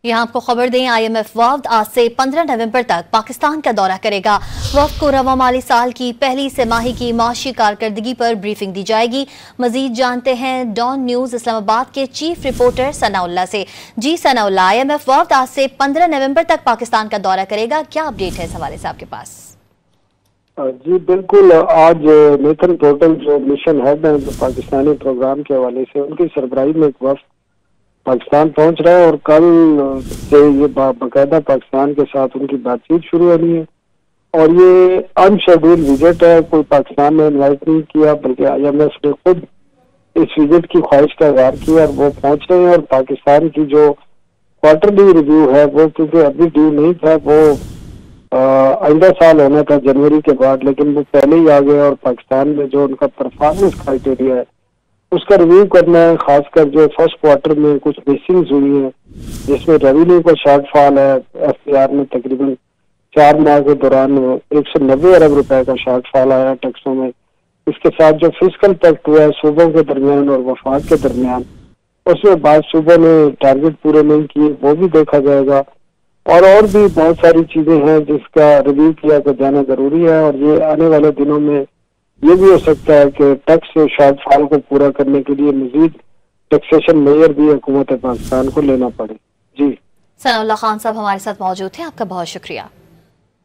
यहाँ आपको खबर दें, IMF वफ्द आज से 15 नवंबर तक पाकिस्तान का दौरा करेगा। वफ्द को रवा माली साल की पहली तिमाही की माशी कारकर्दगी पर ब्रीफिंग दी जाएगी। मजीद जानते हैं डॉन न्यूज इस्लामाबाद के चीफ रिपोर्टर सनाउल्लाह से। जी सनाउल्लाह, IMF वफ्द आज से 15 नवंबर तक पाकिस्तान का दौरा करेगा, क्या अपडेट है इस हवाले से आपके पास? जी बिल्कुल, आज नेथन पोर्टल जो मिशन हेड है पाकिस्तानी प्रोग्राम के हवाले से, उनकी सरबराही में एक वफ्द पाकिस्तान पहुंच रहा है और कल से ये बाकायदा पाकिस्तान के साथ उनकी बातचीत शुरू होनी है। और ये अनशेड्यूल्ड विजिट है, कोई पाकिस्तान ने इन्वाइट नहीं किया, बल्कि IMF ने खुद इस विजिट की ख्वाहिश का इज़हार किया और वो पहुंच रहे हैं। और पाकिस्तान की जो क्वार्टरली रिव्यू है वो क्योंकि अभी ड्यू नहीं था, वो आइंदा साल होना था जनवरी के बाद, लेकिन वो पहले ही आ गए। और पाकिस्तान में जो उनका परफॉर्मेंस क्राइटेरिया है उसका रिव्यू करना है, खासकर जो फर्स्ट क्वार्टर में कुछ मिसिंग्स हुई है, जिसमें रेवेन्यू का शॉर्टफॉल है। FCR में तकरीबन 4 माह के दौरान 190 अरब रुपए का शॉर्टफॉल आया टैक्सों में। इसके साथ जो फिजिकल पैक्ट हुआ है सूबों के दरमियान और वफाक के दरमियान, उसमें बाद सूबों ने टारगेट पूरे नहीं किए, वो भी देखा जाएगा। और भी बहुत सारी चीजें हैं जिसका रिव्यू किया जाना जरूरी है। और ये आने वाले दिनों में ये भी हो सकता है कि टैक्स शॉर्टफॉल को पूरा करने के लिए मजीद टैक्सेशन मेजर भी हुकूमत पाकिस्तान को लेना पड़े। जी सनाउल्लाह खान साहब हमारे साथ मौजूद थे, आपका बहुत शुक्रिया।